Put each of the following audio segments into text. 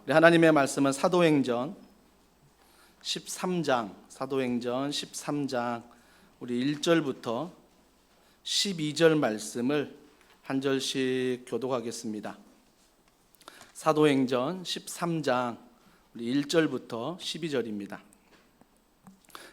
우리 하나님의 말씀은 사도행전 13장 우리 1절부터 12절 말씀을 한 절씩 교독하겠습니다. 사도행전 13장 우리 1절부터 12절입니다.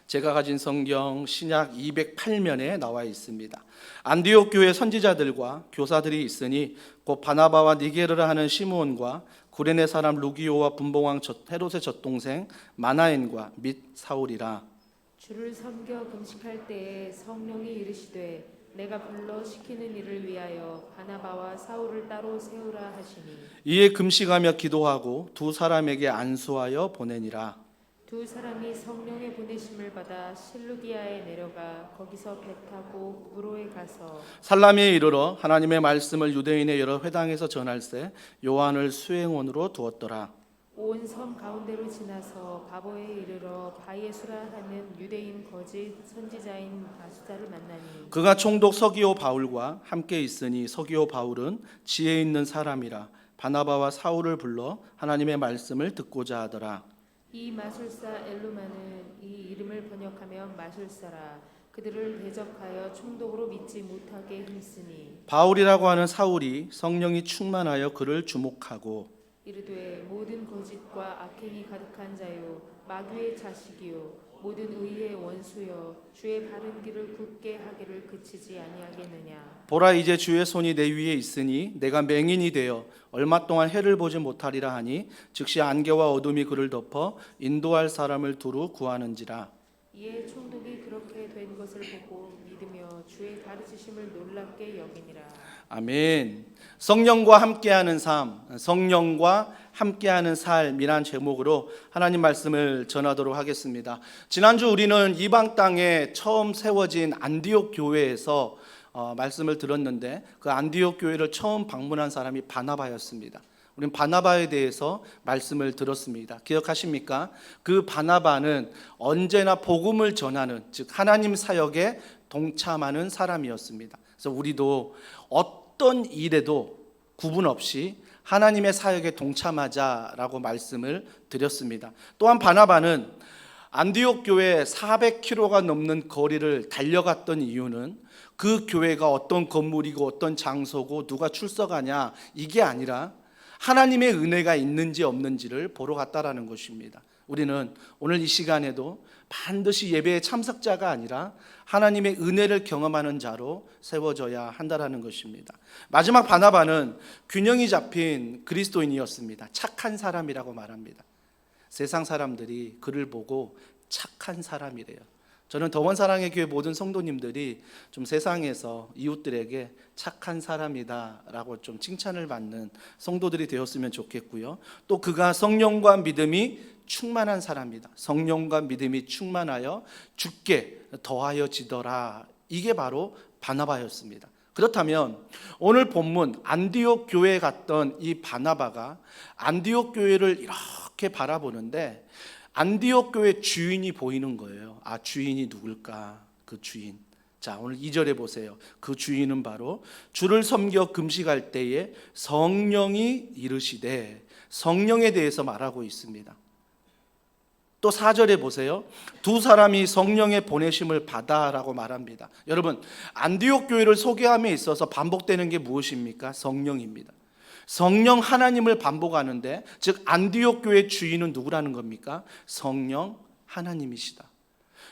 제가 가진 성경 신약 208면에 나와 있습니다. 안디옥 교회 선지자들과 교사들이 있으니 곧 바나바와 니게르라 하는 시므온과 구레네 사람 루기오와 분봉왕 헤롯의 젖동생 마나엔과 및 사울이라. 주를 섬겨 금식할 때에 성령이 이르시되 내가 불러 시키는 일을 위하여 바나바와 사울을 따로 세우라 하시니 이에 금식하며 기도하고 두 사람에게 안수하여 보내니라. 두 사람이 성령의 보내심을 받아 실루기아에 내려가 거기서 배 타고 무로에 가서 살라미에 이르러 하나님의 말씀을 유대인의 여러 회당에서 전할세 요한을 수행원으로 두었더라. 온 섬 가운데로 지나서 바보에 이르러 바예수라 하는 유대인 거짓 선지자인 바수다를 만나니 그가 총독 서기오 바울과 함께 있으니 서기오 바울은 지혜 있는 사람이라 바나바와 사울을 불러 하나님의 말씀을 듣고자 하더라. 이 마술사 엘루마는 이 이름을 번역하면 마술사라. 그들을 대적하여 총독으로 믿지 못하게 힘쓰니 바울이라고 하는 사울이 성령이 충만하여 그를 주목하고 이르되 모든 거짓과 악행이 가득한 자요 마귀의 자식이요 모든 의의 원수여 주의 바른 길을 굳게 하기를 그치지 아니하겠느냐. 보라 이제 주의 손이 내 위에 있으니 내가 맹인이 되어 얼마 동안 해를 보지 못하리라 하니 즉시 안개와 어둠이 그를 덮어 인도할 사람을 두루 구하는지라. 이에 총독이 그렇게 된 것을 보고 믿으며 주의 가르치심을 놀랍게 여기니라. 아멘. 성령과 함께하는 삶, 성령과 함께하는 삶이란 제목으로 하나님 말씀을 전하도록 하겠습니다. 지난주 우리는 이방 땅에 처음 세워진 안디옥 교회에서 말씀을 들었는데 그 안디옥 교회를 처음 방문한 사람이 바나바였습니다. 우리는 바나바에 대해서 말씀을 들었습니다. 기억하십니까? 그 바나바는 언제나 복음을 전하는, 즉 하나님 사역에 동참하는 사람이었습니다. 그래서 우리도 어떤 일에도 구분 없이 하나님의 사역에 동참하자라고 말씀을 드렸습니다. 또한 바나바는 안디옥 교회 400km가 넘는 거리를 달려갔던 이유는 그 교회가 어떤 건물이고 어떤 장소고 누가 출석하냐 이게 아니라 하나님의 은혜가 있는지 없는지를 보러 갔다라는 것입니다. 우리는 오늘 이 시간에도 반드시 예배의 참석자가 아니라 하나님의 은혜를 경험하는 자로 세워져야 한다라는 것입니다. 마지막 바나바는 균형이 잡힌 그리스도인이었습니다. 착한 사람이라고 말합니다. 세상 사람들이 그를 보고 착한 사람이래요. 저는 더원사랑의 교회 모든 성도님들이 좀 세상에서 이웃들에게 착한 사람이다라고 좀 칭찬을 받는 성도들이 되었으면 좋겠고요. 또 그가 성령과 믿음이 충만한 사람이다. 성령과 믿음이 충만하여 주께 더하여지더라. 이게 바로 바나바였습니다. 그렇다면 오늘 본문 안디옥 교회에 갔던 이 바나바가 안디옥 교회를 이렇게 바라보는데 안디옥 교회 주인이 보이는 거예요. 아, 주인이 누굴까? 그 주인. 자, 오늘 2절에 보세요. 그 주인은 바로 주를 섬겨 금식할 때에 성령이 이르시되, 성령에 대해서 말하고 있습니다. 또 4절에 보세요. 두 사람이 성령의 보내심을 받아라고 말합니다. 여러분, 안디옥 교회를 소개함에 있어서 반복되는 게 무엇입니까? 성령입니다. 성령 하나님을 반복하는데, 즉 안디옥 교회 주인은 누구라는 겁니까? 성령 하나님이시다.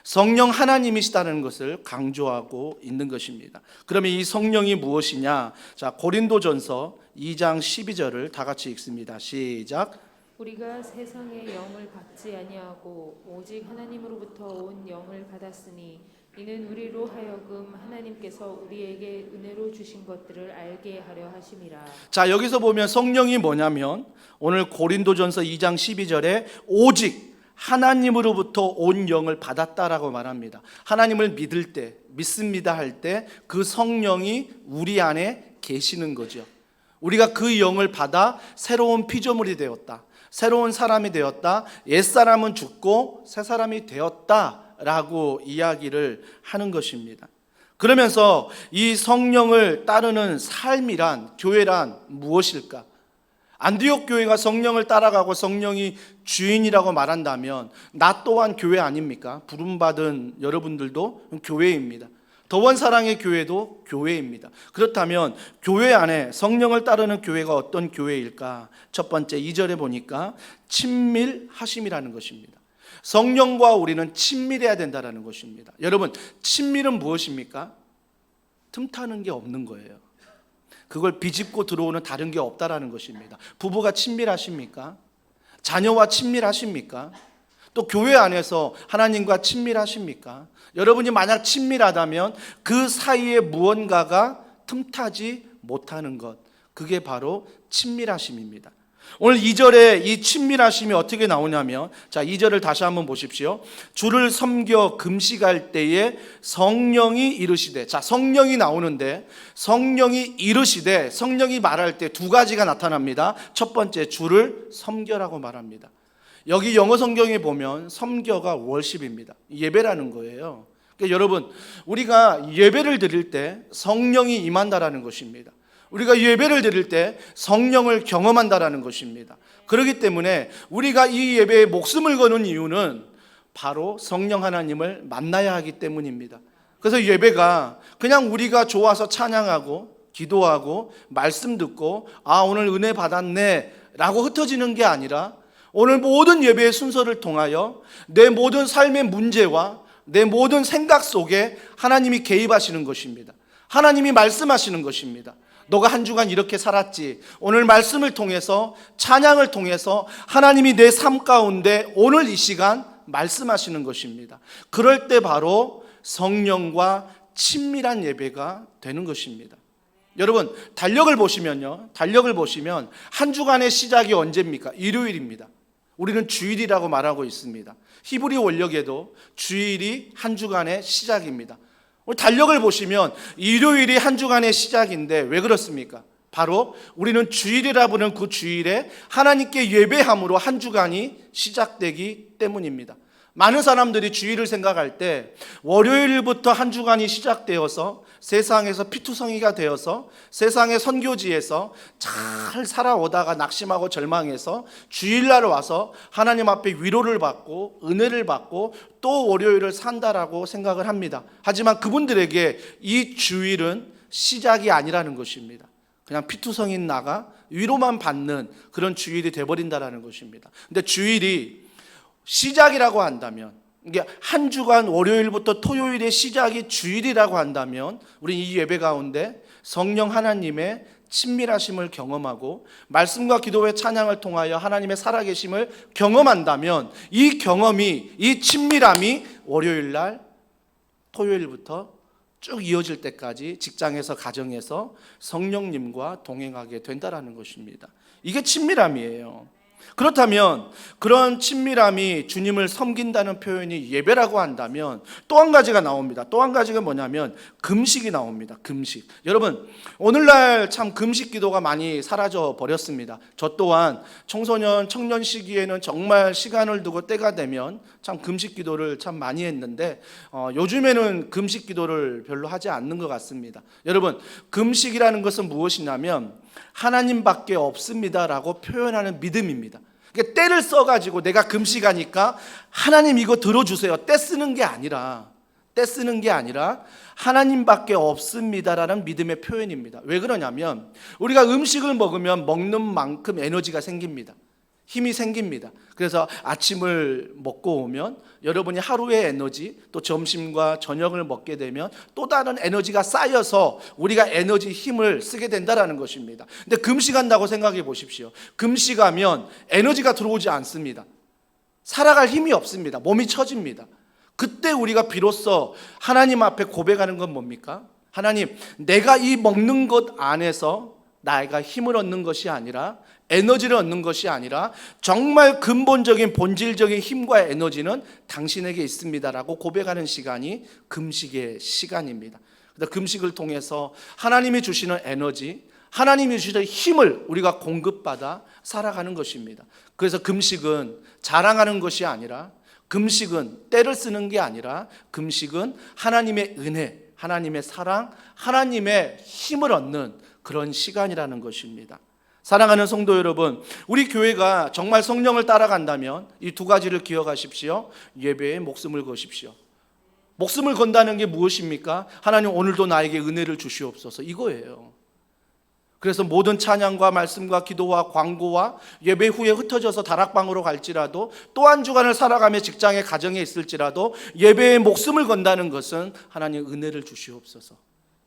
성령 하나님이시다는 것을 강조하고 있는 것입니다. 그러면 이 성령이 무엇이냐? 자, 고린도전서 2장 12절을 다 같이 읽습니다. 시작. 우리가 세상의 영을 받지 아니하고 오직 하나님으로부터 온 영을 받았으니 이는 우리로 하여금 하나님께서 우리에게 은혜로 주신 것들을 알게 하려 하심이라. 자, 여기서 보면 성령이 뭐냐면 오늘 고린도전서 2장 12절에 오직 하나님으로부터 온 영을 받았다라고 말합니다. 하나님을 믿을 때, 믿습니다 할 때 그 성령이 우리 안에 계시는 거죠. 우리가 그 영을 받아 새로운 피조물이 되었다. 새로운 사람이 되었다. 옛사람은 죽고 새 사람이 되었다라고 이야기를 하는 것입니다. 그러면서 이 성령을 따르는 삶이란, 교회란 무엇일까? 안디옥 교회가 성령을 따라가고 성령이 주인이라고 말한다면 나 또한 교회 아닙니까? 부름받은 여러분들도 교회입니다. 더원사랑의 교회도 교회입니다. 그렇다면 교회 안에 성령을 따르는 교회가 어떤 교회일까? 첫 번째 2절에 보니까 친밀하심이라는 것입니다. 성령과 우리는 친밀해야 된다는 것입니다. 여러분, 친밀은 무엇입니까? 틈타는 게 없는 거예요. 그걸 비집고 들어오는 다른 게 없다라는 것입니다. 부부가 친밀하십니까? 자녀와 친밀하십니까? 또 교회 안에서 하나님과 친밀하십니까? 여러분이 만약 친밀하다면 그 사이에 무언가가 틈타지 못하는 것, 그게 바로 친밀하심입니다. 오늘 2절에 이 친밀하심이 어떻게 나오냐면, 자, 2절을 다시 한번 보십시오. 주를 섬겨 금식할 때에 성령이 이르시되, 자, 성령이 나오는데 성령이 이르시되, 성령이 말할 때 두 가지가 나타납니다. 첫 번째, 주를 섬겨라고 말합니다. 여기 영어 성경에 보면 섬겨가 월십입니다. 예배라는 거예요. 그러니까 여러분, 우리가 예배를 드릴 때 성령이 임한다라는 것입니다. 우리가 예배를 드릴 때 성령을 경험한다라는 것입니다. 그렇기 때문에 우리가 이 예배에 목숨을 거는 이유는 바로 성령 하나님을 만나야 하기 때문입니다. 그래서 예배가 그냥 우리가 좋아서 찬양하고 기도하고 말씀 듣고 오늘 은혜 받았네 라고 흩어지는 게 아니라 오늘 모든 예배의 순서를 통하여 내 모든 삶의 문제와 내 모든 생각 속에 하나님이 개입하시는 것입니다. 하나님이 말씀하시는 것입니다. 너가 한 주간 이렇게 살았지. 오늘 말씀을 통해서, 찬양을 통해서 하나님이 내 삶 가운데 오늘 이 시간 말씀하시는 것입니다. 그럴 때 바로 성령과 친밀한 예배가 되는 것입니다. 여러분, 달력을 보시면 한 주간의 시작이 언제입니까? 일요일입니다. 우리는 주일이라고 말하고 있습니다. 히브리 원력에도 주일이 한 주간의 시작입니다. 달력을 보시면 일요일이 한 주간의 시작인데 왜 그렇습니까? 바로 우리는 주일이라 부르는 그 주일에 하나님께 예배함으로 한 주간이 시작되기 때문입니다. 많은 사람들이 주일을 생각할 때 월요일부터 한 주간이 시작되어서 세상에서 피투성이가 되어서 세상의 선교지에서 잘 살아오다가 낙심하고 절망해서 주일날 와서 하나님 앞에 위로를 받고 은혜를 받고 또 월요일을 산다라고 생각을 합니다. 하지만 그분들에게 이 주일은 시작이 아니라는 것입니다. 그냥 피투성인 나가 위로만 받는 그런 주일이 돼버린다라는 것입니다. 근데 주일이 시작이라고 한다면, 이게 한 주간 월요일부터 토요일의 시작이 주일이라고 한다면 우리 이 예배 가운데 성령 하나님의 친밀하심을 경험하고 말씀과 기도의 찬양을 통하여 하나님의 살아계심을 경험한다면 이 경험이, 이 친밀함이 월요일날 토요일부터 쭉 이어질 때까지 직장에서 가정에서 성령님과 동행하게 된다라는 것입니다. 이게 친밀함이에요. 그렇다면 그런 친밀함이 주님을 섬긴다는 표현이 예배라고 한다면 또 한 가지가 나옵니다. 또 한 가지가 뭐냐면 금식이 나옵니다. 금식. 여러분, 오늘날 참 금식 기도가 많이 사라져 버렸습니다. 저 또한 청소년, 청년 시기에는 정말 시간을 두고 때가 되면 참 금식 기도를 참 많이 했는데 요즘에는 금식 기도를 별로 하지 않는 것 같습니다. 여러분, 금식이라는 것은 무엇이냐면 하나님밖에 없습니다라고 표현하는 믿음입니다. 그러니까 때를 써가지고 내가 금식하니까 하나님 이거 들어주세요. 때 쓰는 게 아니라 하나님밖에 없습니다라는 믿음의 표현입니다. 왜 그러냐면 우리가 음식을 먹으면 먹는 만큼 에너지가 생깁니다. 힘이 생깁니다. 그래서 아침을 먹고 오면 여러분이 하루의 에너지, 또 점심과 저녁을 먹게 되면 또 다른 에너지가 쌓여서 우리가 에너지 힘을 쓰게 된다는 것입니다. 근데 금식한다고 생각해 보십시오. 금식하면 에너지가 들어오지 않습니다. 살아갈 힘이 없습니다. 몸이 처집니다. 그때 우리가 비로소 하나님 앞에 고백하는 건 뭡니까? 하나님, 내가 이 먹는 것 안에서 내가 힘을 얻는 것이 아니라, 에너지를 얻는 것이 아니라 정말 근본적인 본질적인 힘과 에너지는 당신에게 있습니다라고 고백하는 시간이 금식의 시간입니다. 금식을 통해서 하나님이 주시는 에너지, 하나님이 주시는 힘을 우리가 공급받아 살아가는 것입니다. 그래서 금식은 자랑하는 것이 아니라, 금식은 때를 쓰는 게 아니라, 금식은 하나님의 은혜, 하나님의 사랑, 하나님의 힘을 얻는 그런 시간이라는 것입니다. 사랑하는 성도 여러분, 우리 교회가 정말 성령을 따라간다면 이 두 가지를 기억하십시오. 예배에 목숨을 거십시오. 목숨을 건다는 게 무엇입니까? 하나님 오늘도 나에게 은혜를 주시옵소서, 이거예요. 그래서 모든 찬양과 말씀과 기도와 광고와 예배 후에 흩어져서 다락방으로 갈지라도, 또 한 주간을 살아가며 직장에 가정에 있을지라도 예배에 목숨을 건다는 것은 하나님 은혜를 주시옵소서,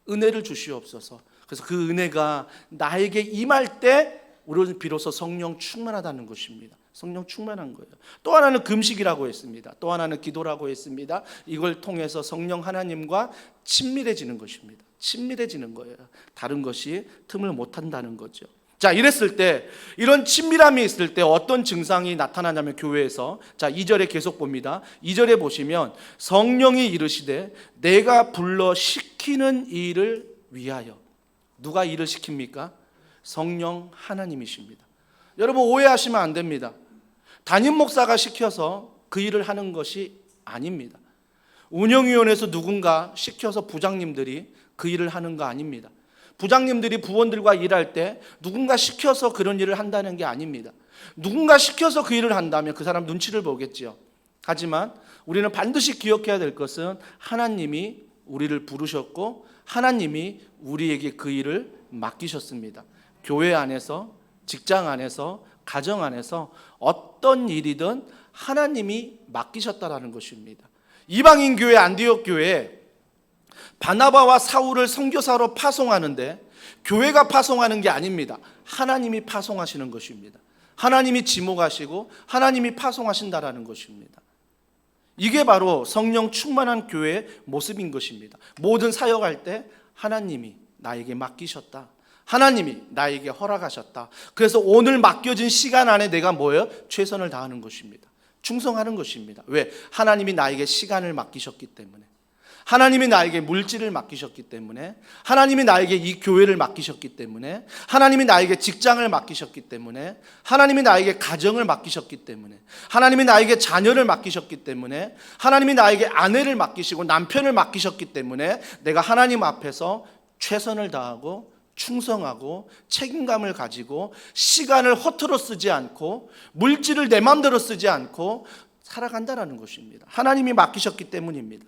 은혜를 주시옵소서. 그래서 그 은혜가 나에게 임할 때 우리는 비로소 성령 충만하다는 것입니다. 성령 충만한 거예요. 또 하나는 금식이라고 했습니다. 또 하나는 기도라고 했습니다. 이걸 통해서 성령 하나님과 친밀해지는 것입니다. 친밀해지는 거예요. 다른 것이 틈을 못 한다는 거죠. 자, 이랬을 때, 이런 친밀함이 있을 때 어떤 증상이 나타나냐면 교회에서, 자, 2절에 계속 봅니다. 2절에 보시면 성령이 이르시되 내가 불러 시키는 일을 위하여. 누가 일을 시킵니까? 성령 하나님이십니다. 여러분, 오해하시면 안 됩니다. 담임 목사가 시켜서 그 일을 하는 것이 아닙니다. 운영위원회에서 누군가 시켜서 부장님들이 그 일을 하는 거 아닙니다. 부장님들이 부원들과 일할 때 누군가 시켜서 그런 일을 한다는 게 아닙니다. 누군가 시켜서 그 일을 한다면 그 사람 눈치를 보겠죠. 하지만 우리는 반드시 기억해야 될 것은 하나님이 우리를 부르셨고 하나님이 우리에게 그 일을 맡기셨습니다. 교회 안에서, 직장 안에서, 가정 안에서 어떤 일이든 하나님이 맡기셨다라는 것입니다. 이방인 교회 안디옥 교회에 바나바와 사울을 선교사로 파송하는데 교회가 파송하는 게 아닙니다. 하나님이 파송하시는 것입니다. 하나님이 지목하시고 하나님이 파송하신다라는 것입니다. 이게 바로 성령 충만한 교회의 모습인 것입니다. 모든 사역할 때 하나님이 나에게 맡기셨다, 하나님이 나에게 허락하셨다. 그래서 오늘 맡겨진 시간 안에 내가 뭐예요? 최선을 다하는 것입니다. 충성하는 것입니다. 왜? 하나님이 나에게 시간을 맡기셨기 때문에, 하나님이 나에게 물질을 맡기셨기 때문에, 하나님이 나에게 이 교회를 맡기셨기 때문에, 하나님이 나에게 직장을 맡기셨기 때문에, 하나님이 나에게 가정을 맡기셨기 때문에, 하나님이 나에게 자녀를 맡기셨기 때문에, 하나님이 나에게 아내를 맡기시고 남편을 맡기셨기 때문에 내가 하나님 앞에서 최선을 다하고 충성하고 책임감을 가지고 시간을 허투루 쓰지 않고 물질을 내 마음대로 쓰지 않고 살아간다는 것입니다. 하나님이 맡기셨기 때문입니다.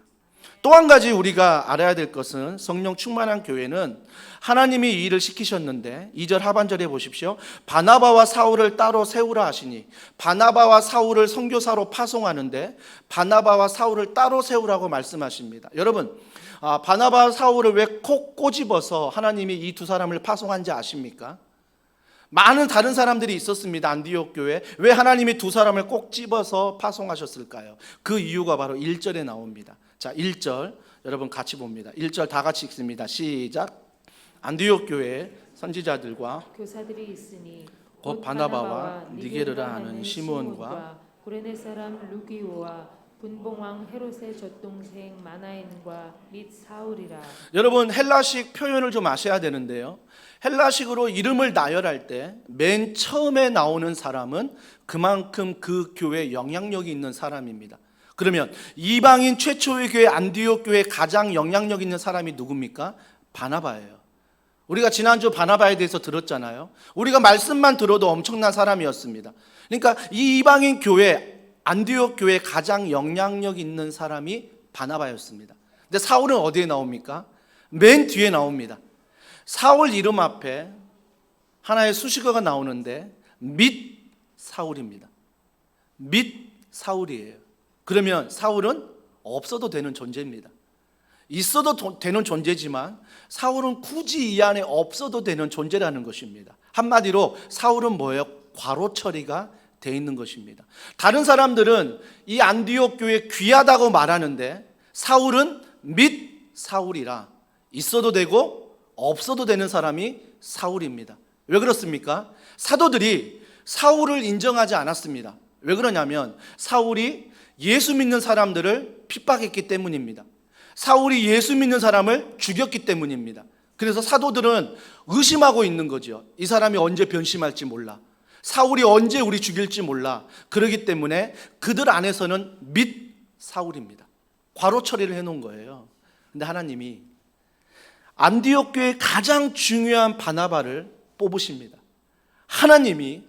또 한 가지 우리가 알아야 될 것은 성령 충만한 교회는 하나님이 이 일을 시키셨는데 2절 하반절에 보십시오. 바나바와 사울을 따로 세우라 하시니, 바나바와 사울을 선교사로 파송하는데 바나바와 사울을 따로 세우라고 말씀하십니다. 여러분, 바나바와 사울을 왜 콕 꼬집어서 하나님이 이 두 사람을 파송한지 아십니까? 많은 다른 사람들이 있었습니다. 안디옥 교회. 왜 하나님이 두 사람을 꼭 집어서 파송하셨을까요? 그 이유가 바로 1절에 나옵니다. 자, 1절 여러분 같이 봅니다. 1절 다 같이 읽습니다. 시작. 안디옥 교회에 선지자들과 교사들이 있으니 곧 바나바와 니게르라 하는 시몬과 구레네 사람 루기오와 분봉왕 헤롯의 젖동생 마나엔과 및 사울이라. 여러분, 헬라식 표현을 좀 아셔야 되는데요, 헬라식으로 이름을 나열할 때 맨 처음에 나오는 사람은 그만큼 그 교회에 영향력이 있는 사람입니다. 그러면 이방인 최초의 교회 안디옥 교회에 가장 영향력 있는 사람이 누굽니까? 바나바예요. 우리가 지난주 바나바에 대해서 들었잖아요. 우리가 말씀만 들어도 엄청난 사람이었습니다. 그러니까 이 이방인 교회 안디옥 교회에 가장 영향력 있는 사람이 바나바였습니다. 근데 사울은 어디에 나옵니까? 맨 뒤에 나옵니다. 사울 이름 앞에 하나의 수식어가 나오는데 및 사울입니다. 및 사울이에요. 그러면 사울은 없어도 되는 존재입니다. 있어도 되는 존재지만 사울은 굳이 이 안에 없어도 되는 존재라는 것입니다. 한마디로 사울은 뭐예요? 과로 처리가 돼 있는 것입니다. 다른 사람들은 이 안디옥 교회 귀하다고 말하는데 사울은 및 사울이라, 있어도 되고 없어도 되는 사람이 사울입니다. 왜 그렇습니까? 사도들이 사울을 인정하지 않았습니다. 왜 그러냐면 사울이 예수 믿는 사람들을 핍박했기 때문입니다. 사울이 예수 믿는 사람을 죽였기 때문입니다. 그래서 사도들은 의심하고 있는 거죠. 이 사람이 언제 변심할지 몰라, 사울이 언제 우리 죽일지 몰라. 그렇기 때문에 그들 안에서는 및 사울입니다. 과로 처리를 해놓은 거예요. 근데 하나님이 안디옥 교회의 가장 중요한 바나바를 뽑으십니다. 하나님이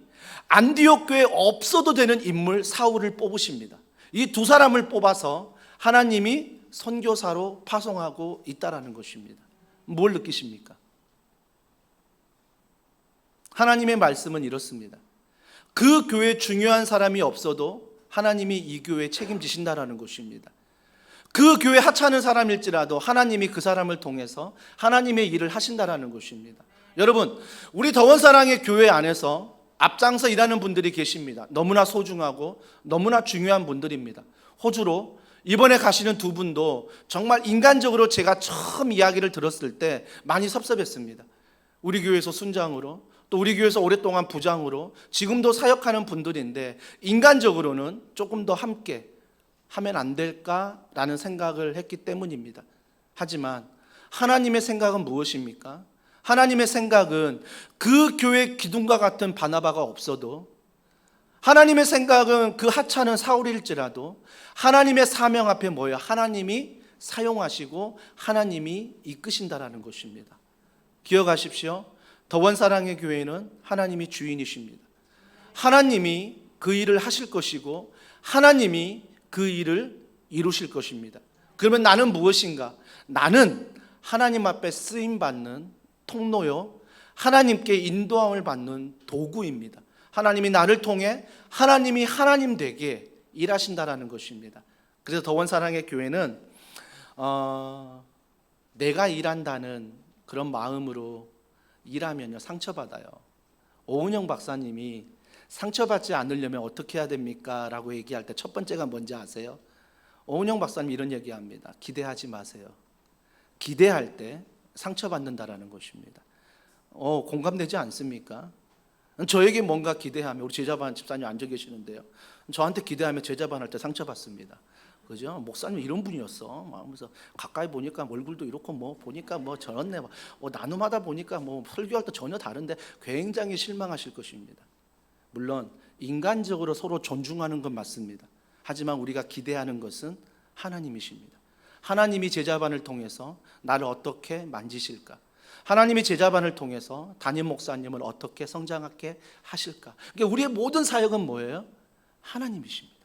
안디옥 교회에 없어도 되는 인물 사울을 뽑으십니다. 이 두 사람을 뽑아서 하나님이 선교사로 파송하고 있다라는 것입니다. 뭘 느끼십니까? 하나님의 말씀은 이렇습니다. 그 교회에 중요한 사람이 없어도 하나님이 이 교회에 책임지신다라는 것입니다. 그 교회 하찮은 사람일지라도 하나님이 그 사람을 통해서 하나님의 일을 하신다라는 것입니다. 여러분, 우리 더원사랑의 교회 안에서 앞장서 일하는 분들이 계십니다. 너무나 소중하고 너무나 중요한 분들입니다. 호주로 이번에 가시는 두 분도 정말 인간적으로 제가 처음 이야기를 들었을 때 많이 섭섭했습니다. 우리 교회에서 순장으로, 또 우리 교회에서 오랫동안 부장으로 지금도 사역하는 분들인데 인간적으로는 조금 더 함께 하면 안 될까라는 생각을 했기 때문입니다. 하지만 하나님의 생각은 무엇입니까? 하나님의 생각은 그 교회 기둥과 같은 바나바가 없어도, 하나님의 생각은 그 하찮은 사울일지라도 하나님의 사명 앞에 뭐예요? 하나님이 사용하시고 하나님이 이끄신다라는 것입니다. 기억하십시오. 더원사랑의 교회는 하나님이 주인이십니다. 하나님이 그 일을 하실 것이고 하나님이 그 일을 이루실 것입니다. 그러면 나는 무엇인가? 나는 하나님 앞에 쓰임받는 통로요, 하나님께 인도함을 받는 도구입니다. 하나님이 나를 통해 하나님이 하나님 되게 일하신다라는 것입니다. 그래서 더원사랑의 교회는 내가 일한다는 그런 마음으로 일하면요 상처받아요. 오은영 박사님이 상처받지 않으려면 어떻게 해야 됩니까? 라고 얘기할 때 첫 번째가 뭔지 아세요? 오은영 박사님 이런 얘기합니다. 기대하지 마세요. 기대할 때 상처받는다라는 것입니다. 공감되지 않습니까? 저에게 뭔가 기대하면, 우리 제자반 집사님 앉아 계시는데요, 저한테 기대하면 제자반 할 때 상처받습니다. 그죠? 목사님 이런 분이었어. 하면서 가까이 보니까 얼굴도 이렇고 뭐 보니까 뭐 저렇네. 나눔하다 보니까 뭐 설교할 때 전혀 다른데 굉장히 실망하실 것입니다. 물론 인간적으로 서로 존중하는 건 맞습니다. 하지만 우리가 기대하는 것은 하나님이십니다. 하나님이 제자반을 통해서 나를 어떻게 만지실까? 하나님이 제자반을 통해서 담임 목사님을 어떻게 성장하게 하실까? 그러니까 우리의 모든 사역은 뭐예요? 하나님이십니다.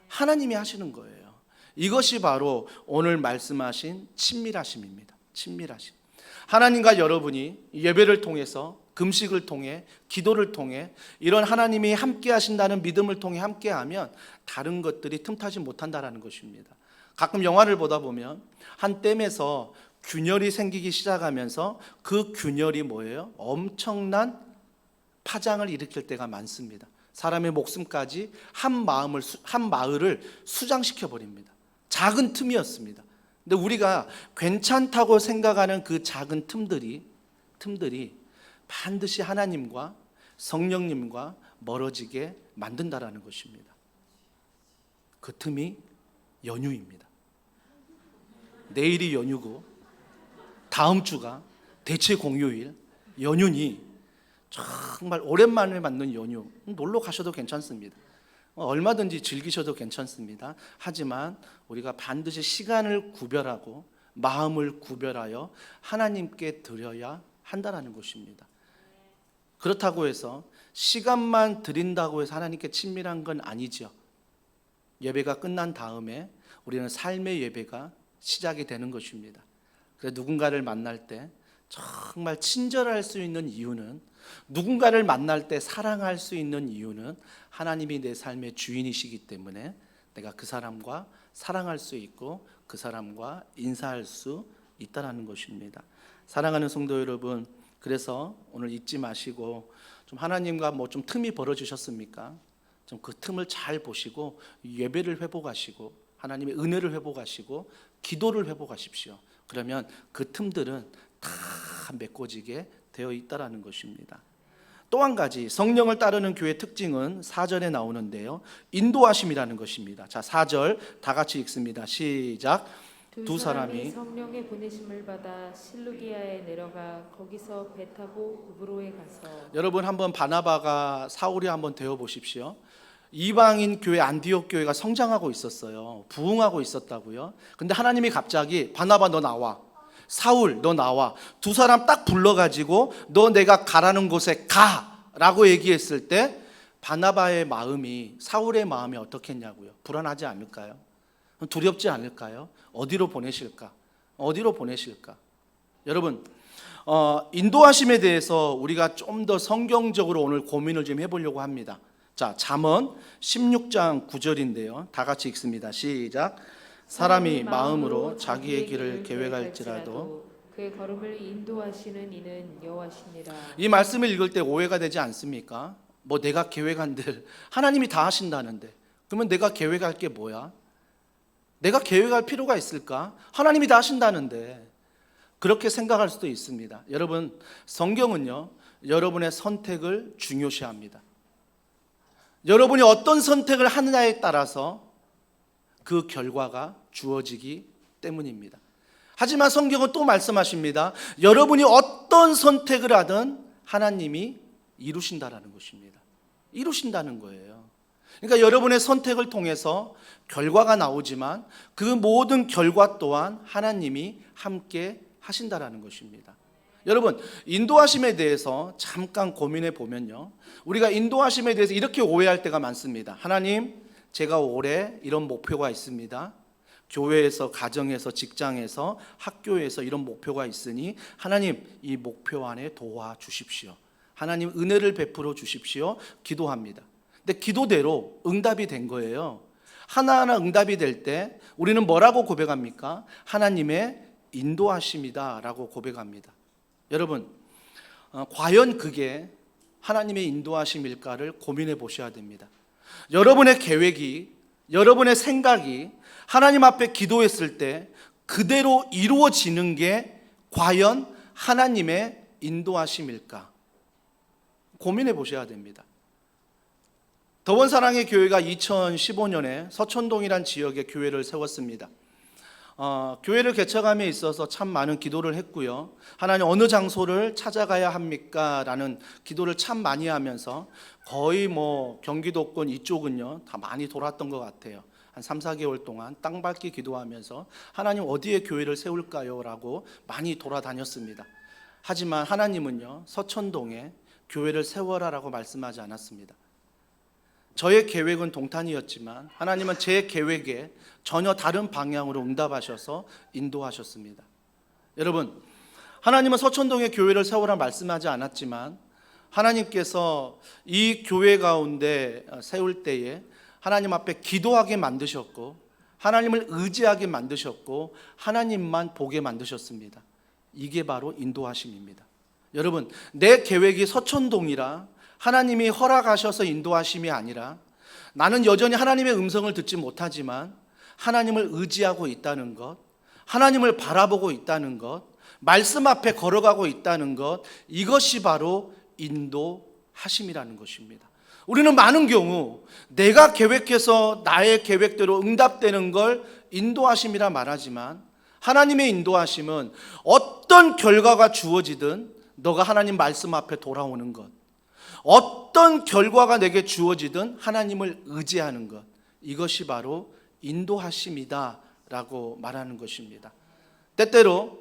하나님이 하시는 거예요. 이것이 바로 오늘 말씀하신 친밀하심입니다. 친밀하심. 하나님과 여러분이 예배를 통해서, 금식을 통해, 기도를 통해 이런 하나님이 함께 하신다는 믿음을 통해 함께하면 다른 것들이 틈타지 못한다는 것입니다. 가끔 영화를 보다 보면 한 댐에서 균열이 생기기 시작하면서 그 균열이 뭐예요? 엄청난 파장을 일으킬 때가 많습니다. 사람의 목숨까지 한 마을을 수장시켜 버립니다. 작은 틈이었습니다. 근데 우리가 괜찮다고 생각하는 그 작은 틈들이 반드시 하나님과 성령님과 멀어지게 만든다라는 것입니다. 그 틈이 연휴입니다. 내일이 연휴고 다음 주가 대체 공휴일, 연휴니 정말 오랜만에 맞는 연휴, 놀러 가셔도 괜찮습니다. 얼마든지 즐기셔도 괜찮습니다. 하지만 우리가 반드시 시간을 구별하고 마음을 구별하여 하나님께 드려야 한다는 것입니다. 그렇다고 해서 시간만 드린다고 해서 하나님께 친밀한 건 아니죠. 예배가 끝난 다음에 우리는 삶의 예배가 시작이 되는 것입니다. 그래서 누군가를 만날 때 정말 친절할 수 있는 이유는, 누군가를 만날 때 사랑할 수 있는 이유는 하나님이 내 삶의 주인이시기 때문에 내가 그 사람과 사랑할 수 있고 그 사람과 인사할 수 있다는 것입니다. 사랑하는 성도 여러분, 그래서 오늘 잊지 마시고 좀 하나님과 좀 틈이 벌어지셨습니까? 좀 그 틈을 잘 보시고 예배를 회복하시고 하나님의 은혜를 회복하시고 기도를 회복하십시오. 그러면 그 틈들은 다 메꿔지게 되어 있다라는 것입니다. 또 한 가지 성령을 따르는 교회의 특징은 4절에 나오는데요, 인도하심이라는 것입니다. 자, 4절 다 같이 읽습니다. 시작. 두 사람이 성령의 보내심을 받아 실루기아에 내려가 거기서 배 타고 구브로에 가서. 여러분 한번 바나바가 사울이 한번 되어 보십시오. 이방인 교회 안디옥 교회가 성장하고 있었어요. 부흥하고 있었다고요. 근데 하나님이 갑자기 바나바 너 나와, 사울 너 나와, 두 사람 딱 불러가지고 너 내가 가라는 곳에 가 라고 얘기했을 때 바나바의 마음이, 사울의 마음이 어떻겠냐고요? 불안하지 않을까요? 두렵지 않을까요? 어디로 보내실까? 어디로 보내실까? 여러분, 인도하심에 대해서 우리가 좀 더 성경적으로 오늘 고민을 좀 해보려고 합니다. 자, 잠언 16장 9절인데요. 다 같이 읽습니다. 시작. 사람이 마음으로 자기의 길을 계획할지라도 그의 걸음을 인도하시는 이는 여호와시니라. 이 말씀을 읽을 때 오해가 되지 않습니까? 뭐 내가 계획한들 하나님이 다 하신다는데 그러면 내가 계획할 게 뭐야? 내가 계획할 필요가 있을까? 하나님이 다 하신다는데 그렇게 생각할 수도 있습니다. 여러분, 성경은요 여러분의 선택을 중요시합니다. 여러분이 어떤 선택을 하느냐에 따라서 그 결과가 주어지기 때문입니다. 하지만 성경은 또 말씀하십니다. 여러분이 어떤 선택을 하든 하나님이 이루신다라는 것입니다. 이루신다는 거예요. 그러니까 여러분의 선택을 통해서 결과가 나오지만 그 모든 결과 또한 하나님이 함께 하신다라는 것입니다. 여러분, 인도하심에 대해서 잠깐 고민해 보면요, 우리가 인도하심에 대해서 이렇게 오해할 때가 많습니다. 하나님, 제가 올해 이런 목표가 있습니다. 교회에서, 가정에서, 직장에서, 학교에서 이런 목표가 있으니 하나님 이 목표 안에 도와주십시오. 하나님 은혜를 베풀어 주십시오. 기도합니다. 근데 기도대로 응답이 된 거예요. 하나하나 응답이 될 때 우리는 뭐라고 고백합니까? 하나님의 인도하심이다 라고 고백합니다. 여러분, 과연 그게 하나님의 인도하심일까를 고민해 보셔야 됩니다. 여러분의 계획이, 여러분의 생각이 하나님 앞에 기도했을 때 그대로 이루어지는 게 과연 하나님의 인도하심일까? 고민해 보셔야 됩니다. 더원 사랑의 교회가 2015년에 서촌동이란 지역에 교회를 세웠습니다. 교회를 개척함에 있어서 참 많은 기도를 했고요. 하나님 어느 장소를 찾아가야 합니까? 라는 기도를 참 많이 하면서 거의 뭐 경기도권 이쪽은요 다 많이 돌았던 것 같아요. 한 3, 4개월 동안 땅 밟기 기도하면서 하나님 어디에 교회를 세울까요? 라고 많이 돌아다녔습니다. 하지만 하나님은요 서촌동에 교회를 세워라 라고 말씀하지 않았습니다. 저의 계획은 동탄이었지만 하나님은 제 계획에 전혀 다른 방향으로 응답하셔서 인도하셨습니다. 여러분, 하나님은 서촌동에 교회를 세우라 말씀하지 않았지만 하나님께서 이 교회 가운데 세울 때에 하나님 앞에 기도하게 만드셨고 하나님을 의지하게 만드셨고 하나님만 보게 만드셨습니다. 이게 바로 인도하심입니다. 여러분, 내 계획이 서촌동이라 하나님이 허락하셔서 인도하심이 아니라 나는 여전히 하나님의 음성을 듣지 못하지만 하나님을 의지하고 있다는 것, 하나님을 바라보고 있다는 것, 말씀 앞에 걸어가고 있다는 것, 이것이 바로 인도하심이라는 것입니다. 우리는 많은 경우 내가 계획해서 나의 계획대로 응답되는 걸 인도하심이라 말하지만 하나님의 인도하심은 어떤 결과가 주어지든 너가 하나님 말씀 앞에 돌아오는 것, 어떤 결과가 내게 주어지든 하나님을 의지하는 것, 이것이 바로 인도하심이다 라고 말하는 것입니다. 때때로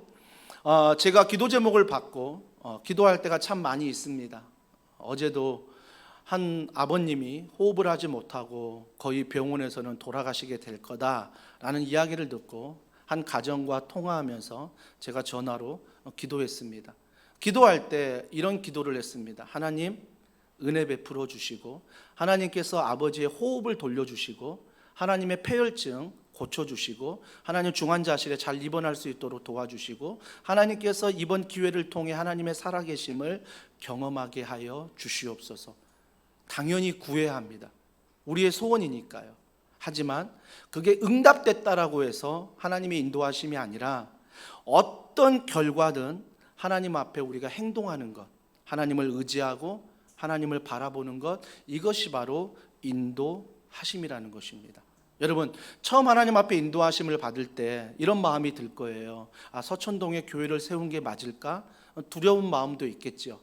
제가 기도 제목을 받고 기도할 때가 참 많이 있습니다. 어제도 한 아버님이 호흡을 하지 못하고 거의 병원에서는 돌아가시게 될 거다라는 이야기를 듣고 한 가정과 통화하면서 제가 전화로 기도했습니다. 기도할 때 이런 기도를 했습니다. 하나님 은혜 베풀어 주시고 하나님께서 아버지의 호흡을 돌려주시고 하나님의 폐혈증 고쳐주시고 하나님 중환자실에 잘 입원할 수 있도록 도와주시고 하나님께서 이번 기회를 통해 하나님의 살아계심을 경험하게 하여 주시옵소서. 당연히 구해야 합니다. 우리의 소원이니까요. 하지만 그게 응답됐다라고 해서 하나님의 인도하심이 아니라 어떤 결과든 하나님 앞에 우리가 행동하는 것, 하나님을 의지하고 하나님을 바라보는 것, 이것이 바로 인도하심이라는 것입니다. 여러분, 처음 하나님 앞에 인도하심을 받을 때 이런 마음이 들 거예요. 서촌동에 교회를 세운 게 맞을까? 두려운 마음도 있겠죠.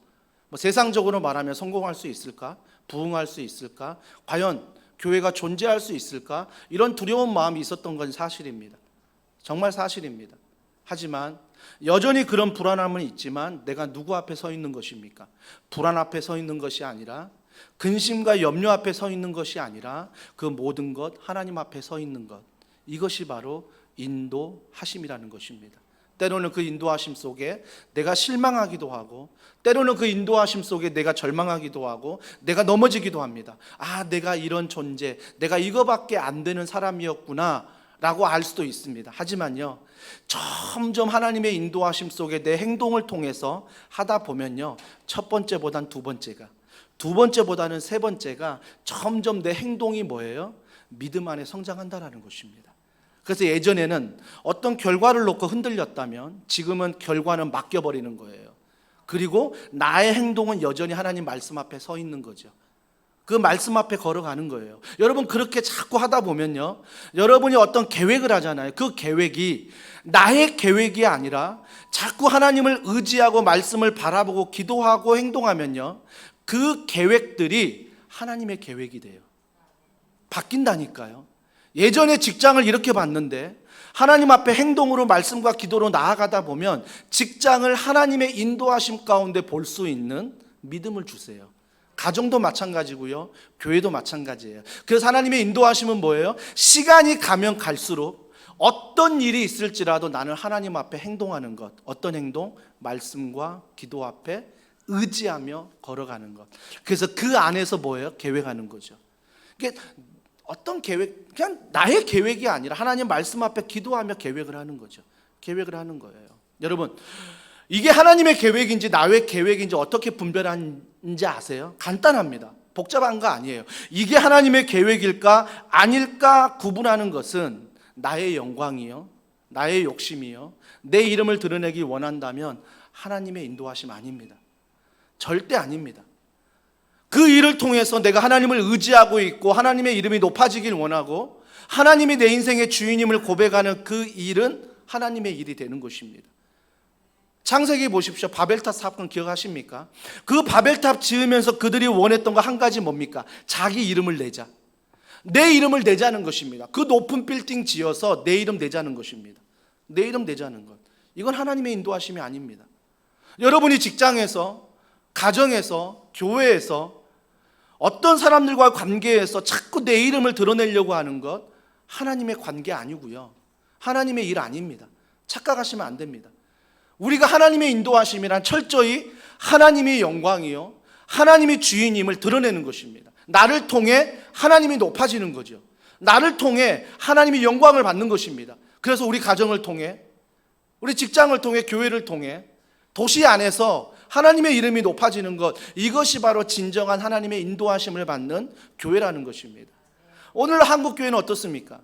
세상적으로 말하면 성공할 수 있을까? 부흥할 수 있을까? 과연 교회가 존재할 수 있을까? 이런 두려운 마음이 있었던 건 사실입니다. 정말 사실입니다. 하지만 여전히 그런 불안함은 있지만 내가 누구 앞에 서 있는 것입니까? 불안 앞에 서 있는 것이 아니라, 근심과 염려 앞에 서 있는 것이 아니라 그 모든 것 하나님 앞에 서 있는 것, 이것이 바로 인도하심이라는 것입니다. 때로는 그 인도하심 속에 내가 실망하기도 하고, 때로는 그 인도하심 속에 내가 절망하기도 하고, 내가 넘어지기도 합니다. 내가 이런 존재, 내가 이거밖에 안 되는 사람이었구나 라고 알 수도 있습니다. 하지만요, 점점 하나님의 인도하심 속에 내 행동을 통해서 하다 보면요, 첫 번째보단 두 번째가, 두 번째보다는 세 번째가 점점 내 행동이 뭐예요? 믿음 안에 성장한다라는 것입니다. 그래서 예전에는 어떤 결과를 놓고 흔들렸다면 지금은 결과는 맡겨버리는 거예요. 그리고 나의 행동은 여전히 하나님 말씀 앞에 서 있는 거죠. 그 말씀 앞에 걸어가는 거예요. 여러분, 그렇게 자꾸 하다 보면요, 여러분이 어떤 계획을 하잖아요. 그 계획이 나의 계획이 아니라 자꾸 하나님을 의지하고 말씀을 바라보고 기도하고 행동하면요, 그 계획들이 하나님의 계획이 돼요. 바뀐다니까요. 예전에 직장을 이렇게 봤는데 하나님 앞에 행동으로 말씀과 기도로 나아가다 보면 직장을 하나님의 인도하심 가운데 볼 수 있는 믿음을 주세요. 가정도 마찬가지고요, 교회도 마찬가지예요. 그래서 하나님의 인도하심은 뭐예요? 시간이 가면 갈수록 어떤 일이 있을지라도 나는 하나님 앞에 행동하는 것. 어떤 행동? 말씀과 기도 앞에 의지하며 걸어가는 것. 그래서 그 안에서 뭐예요? 계획하는 거죠. 이게 어떤 계획, 그냥 나의 계획이 아니라 하나님 말씀 앞에 기도하며 계획을 하는 거죠. 계획을 하는 거예요. 여러분, 이게 하나님의 계획인지 나의 계획인지 어떻게 분별하는지 아세요? 간단합니다. 복잡한 거 아니에요. 이게 하나님의 계획일까 아닐까 구분하는 것은 나의 영광이요, 나의 욕심이요, 내 이름을 드러내기 원한다면 하나님의 인도하심 아닙니다. 절대 아닙니다. 그 일을 통해서 내가 하나님을 의지하고 있고 하나님의 이름이 높아지길 원하고 하나님이 내 인생의 주인임을 고백하는 그 일은 하나님의 일이 되는 것입니다. 창세기 보십시오. 바벨탑 사건 기억하십니까? 그 바벨탑 지으면서 그들이 원했던 거 한 가지 뭡니까? 자기 이름을 내자. 내 이름을 내자는 것입니다. 그 높은 빌딩 지어서 내 이름 내자는 것입니다. 내 이름 내자는 것. 이건 하나님의 인도하심이 아닙니다. 여러분이 직장에서, 가정에서, 교회에서 어떤 사람들과의 관계에서 자꾸 내 이름을 드러내려고 하는 것, 하나님의 관계 아니고요, 하나님의 일 아닙니다. 착각하시면 안 됩니다. 우리가 하나님의 인도하심이란 철저히 하나님의 영광이요, 하나님의 주인임을 드러내는 것입니다. 나를 통해 하나님이 높아지는 거죠. 나를 통해 하나님이 영광을 받는 것입니다. 그래서 우리 가정을 통해, 우리 직장을 통해, 교회를 통해, 도시 안에서 하나님의 이름이 높아지는 것, 이것이 바로 진정한 하나님의 인도하심을 받는 교회라는 것입니다. 오늘 한국 교회는 어떻습니까?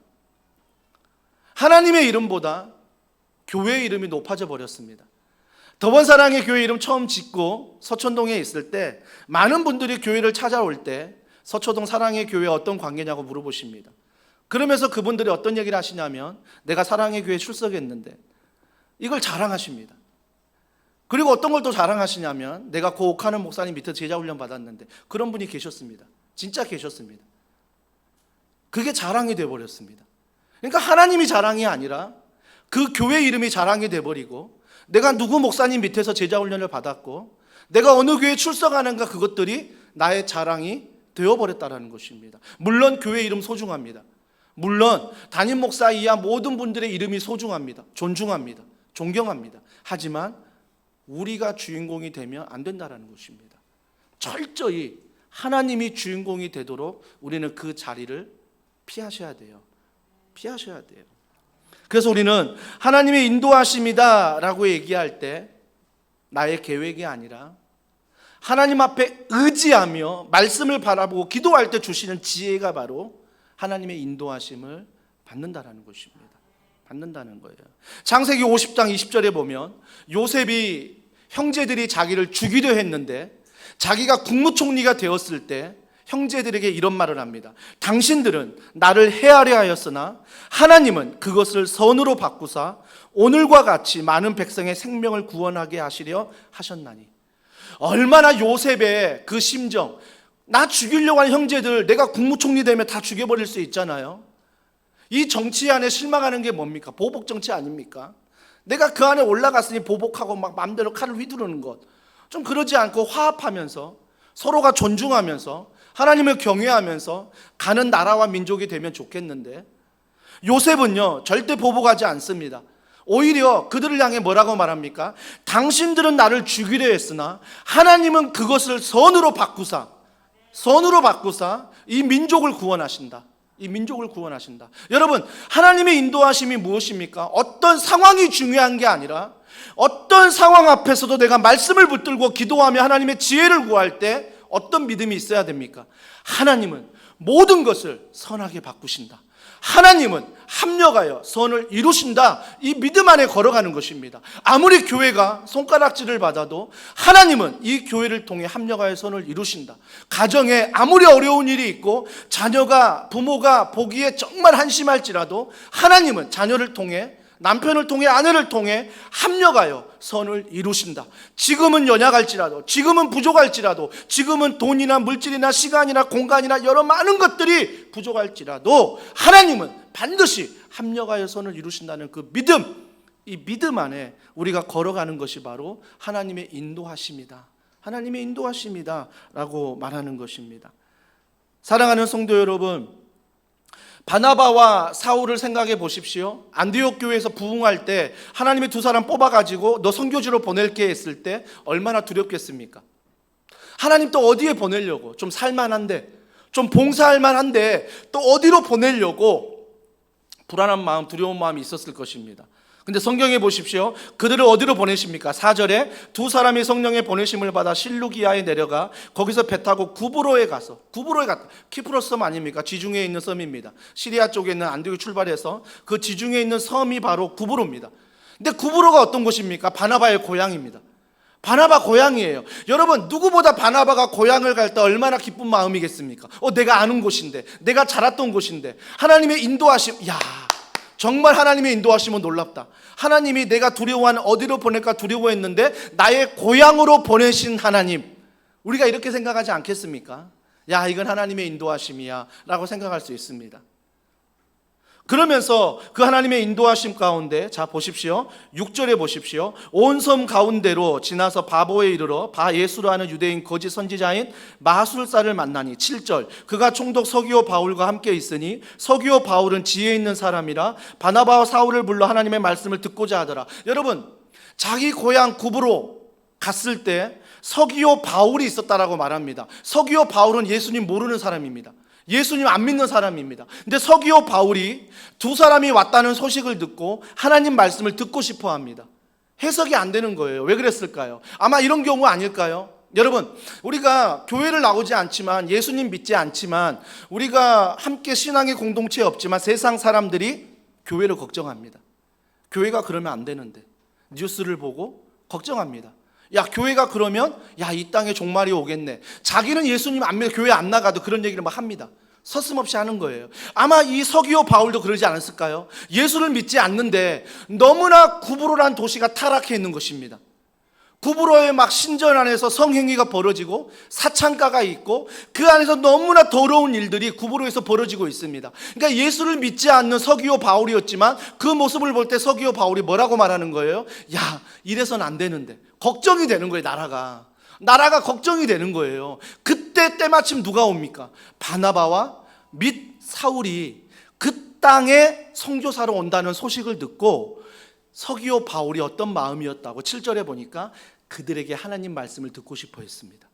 하나님의 이름보다 교회의 이름이 높아져 버렸습니다. 더번사랑의 교회 이름 처음 짓고 서천동에 있을 때 많은 분들이 교회를 찾아올 때 서초동 사랑의 교회 어떤 관계냐고 물어보십니다. 그러면서 그분들이 어떤 얘기를 하시냐면, 내가 사랑의 교회에 출석했는데, 이걸 자랑하십니다. 그리고 어떤 걸 또 자랑하시냐면, 내가 고 옥하는 목사님 밑에 제자훈련 받았는데, 그런 분이 계셨습니다. 진짜 계셨습니다. 그게 자랑이 되어버렸습니다. 그러니까 하나님이 자랑이 아니라 그 교회 이름이 자랑이 되어버리고, 내가 누구 목사님 밑에서 제자훈련을 받았고 내가 어느 교회에 출석하는가, 그것들이 나의 자랑이 되어버렸다는 것입니다. 물론 교회 이름 소중합니다. 물론 담임 목사 이하 모든 분들의 이름이 소중합니다. 존중합니다. 존경합니다. 하지만 우리가 주인공이 되면 안 된다는 것입니다. 철저히 하나님이 주인공이 되도록 우리는 그 자리를 피하셔야 돼요. 피하셔야 돼요. 그래서 우리는 하나님의 인도하심이다 라고 얘기할 때 나의 계획이 아니라 하나님 앞에 의지하며 말씀을 바라보고 기도할 때 주시는 지혜가 바로 하나님의 인도하심을 받는다는 것입니다. 받는다는 거예요. 창세기 50장 20절에 보면 요셉이 형제들이 자기를 죽이려 했는데 자기가 국무총리가 되었을 때 형제들에게 이런 말을 합니다. 당신들은 나를 해하려 하였으나 하나님은 그것을 선으로 바꾸사 오늘과 같이 많은 백성의 생명을 구원하게 하시려 하셨나니. 얼마나 요셉의 그 심정, 나 죽이려고 하는 형제들 내가 국무총리 되면 다 죽여버릴 수 있잖아요. 이 정치 안에 실망하는 게 뭡니까? 보복 정치 아닙니까? 내가 그 안에 올라갔으니 보복하고 막 마음대로 칼을 휘두르는 것, 좀 그러지 않고 화합하면서 서로가 존중하면서 하나님을 경외하면서 가는 나라와 민족이 되면 좋겠는데, 요셉은요 절대 보복하지 않습니다. 오히려 그들을 향해 뭐라고 말합니까? 당신들은 나를 죽이려 했으나 하나님은 그것을 선으로 바꾸사 이 민족을 구원하신다. 이 민족을 구원하신다. 여러분, 하나님의 인도하심이 무엇입니까? 어떤 상황이 중요한 게 아니라 어떤 상황 앞에서도 내가 말씀을 붙들고 기도하며 하나님의 지혜를 구할 때 어떤 믿음이 있어야 됩니까? 하나님은 모든 것을 선하게 바꾸신다. 하나님은 합력하여 선을 이루신다. 이 믿음 안에 걸어가는 것입니다. 아무리 교회가 손가락질을 받아도 하나님은 이 교회를 통해 합력하여 선을 이루신다. 가정에 아무리 어려운 일이 있고 자녀가, 부모가 보기에 정말 한심할지라도 하나님은 자녀를 통해, 남편을 통해, 아내를 통해 합력하여 선을 이루신다. 지금은 연약할지라도, 지금은 부족할지라도, 지금은 돈이나 물질이나 시간이나 공간이나 여러 많은 것들이 부족할지라도 하나님은 반드시 합력하여 선을 이루신다는 그 믿음, 이 믿음 안에 우리가 걸어가는 것이 바로 하나님의 인도하심이다. 하나님의 인도하심이다 라고 말하는 것입니다. 사랑하는 성도 여러분, 바나바와 사울을 생각해 보십시오. 안디옥 교회에서 부흥할 때 하나님이 두 사람 뽑아가지고 너 선교지로 보낼게 했을 때 얼마나 두렵겠습니까? 하나님 또 어디에 보내려고? 좀 살만한데, 좀 봉사할 만한데 또 어디로 보내려고 불안한 마음, 두려운 마음이 있었을 것입니다. 근데 성경에 보십시오. 그들을 어디로 보내십니까? 4절에 두 사람이 성령의 보내심을 받아 실루기아에 내려가 거기서 배 타고 구브로에 갔다. 키프로스 섬 아닙니까? 지중해에 있는 섬입니다. 시리아 쪽에 있는 안디옥에 출발해서 그 지중해에 있는 섬이 바로 구브로입니다. 근데 구브로가 어떤 곳입니까? 바나바의 고향입니다. 바나바 고향이에요. 여러분, 누구보다 바나바가 고향을 갈 때 얼마나 기쁜 마음이겠습니까? 내가 아는 곳인데, 내가 자랐던 곳인데, 하나님의 인도하심, 정말 하나님의 인도하심은 놀랍다. 하나님이 내가 두려워하는, 어디로 보낼까 두려워했는데 나의 고향으로 보내신 하나님, 우리가 이렇게 생각하지 않겠습니까? 이건 하나님의 인도하심이야 라고 생각할 수 있습니다. 그러면서 그 하나님의 인도하심 가운데, 자 보십시오. 6절에 보십시오. 온 섬 가운데로 지나서 바보에 이르러 바 예수라 하는 유대인 거짓 선지자인 마술사를 만나니. 7절, 그가 총독 서기오 바울과 함께 있으니 서기오 바울은 지혜 있는 사람이라 바나바와 사울을 불러 하나님의 말씀을 듣고자 하더라. 여러분, 자기 고향 구브로 갔을 때 서기오 바울이 있었다라고 말합니다. 서기오 바울은 예수님 모르는 사람입니다. 예수님 안 믿는 사람입니다. 근데 서기오 바울이 두 사람이 왔다는 소식을 듣고 하나님 말씀을 듣고 싶어 합니다. 해석이 안 되는 거예요. 왜 그랬을까요? 아마 이런 경우 아닐까요? 여러분, 우리가 교회를 나오지 않지만, 예수님 믿지 않지만, 우리가 함께 신앙의 공동체에 없지만 세상 사람들이 교회를 걱정합니다. 교회가 그러면 안 되는데, 뉴스를 보고 걱정합니다. 교회가 그러면 이 땅에 종말이 오겠네. 자기는 예수님 안 믿어 교회 안 나가도 그런 얘기를 막 합니다. 서슴없이 하는 거예요. 아마 이 서기오 바울도 그러지 않았을까요? 예수를 믿지 않는데 너무나 구브로란 도시가 타락해 있는 것입니다. 구브로의 막 신전 안에서 성행위가 벌어지고 사창가가 있고 그 안에서 너무나 더러운 일들이 구브로에서 벌어지고 있습니다. 그러니까 예수를 믿지 않는 서기오 바울이었지만 그 모습을 볼 때 서기오 바울이 뭐라고 말하는 거예요? 이래서는 안 되는데. 걱정이 되는 거예요. 나라가 걱정이 되는 거예요. 그때 때마침 누가 옵니까? 바나바와 및 사울이 그 땅에 선교사로 온다는 소식을 듣고 서기오 바울이 어떤 마음이었다고 7절에 보니까 그들에게 하나님 말씀을 듣고 싶어 했습니다.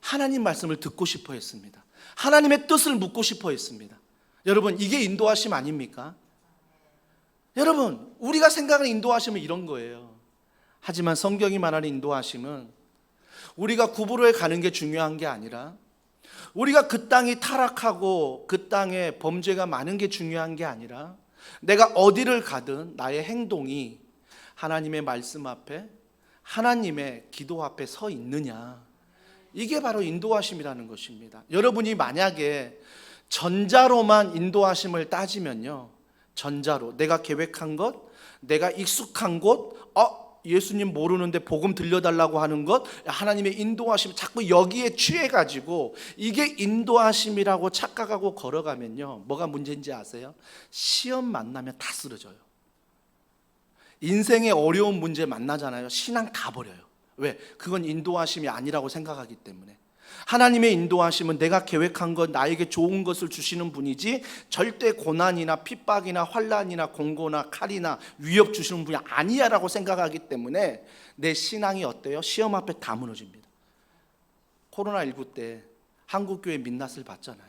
하나님 말씀을 듣고 싶어 했습니다. 하나님의 뜻을 묻고 싶어 했습니다. 여러분, 이게 인도하심 아닙니까? 여러분, 우리가 생각하는 인도하심은 이런 거예요. 하지만 성경이 말하는 인도하심은 우리가 구브로에 가는 게 중요한 게 아니라 우리가 그 땅이 타락하고 그 땅에 범죄가 많은 게 중요한 게 아니라 내가 어디를 가든 나의 행동이 하나님의 말씀 앞에, 하나님의 기도 앞에 서 있느냐, 이게 바로 인도하심이라는 것입니다. 여러분이 만약에 전자로만 인도하심을 따지면요, 전자로 내가 계획한 것, 내가 익숙한 곳, 예수님 모르는데 복음 들려달라고 하는 것, 하나님의 인도하심, 자꾸 여기에 취해가지고 이게 인도하심이라고 착각하고 걸어가면요, 뭐가 문제인지 아세요? 시험 만나면 다 쓰러져요. 인생의 어려운 문제 만나잖아요. 신앙 다 버려요. 왜? 그건 인도하심이 아니라고 생각하기 때문에. 하나님의 인도하심은 내가 계획한 것, 나에게 좋은 것을 주시는 분이지 절대 고난이나 핍박이나 환난이나 공고나 칼이나 위협 주시는 분이 아니야라고 생각하기 때문에 내 신앙이 어때요? 시험 앞에 다 무너집니다. 코로나19 때 한국교회 민낯을 봤잖아요.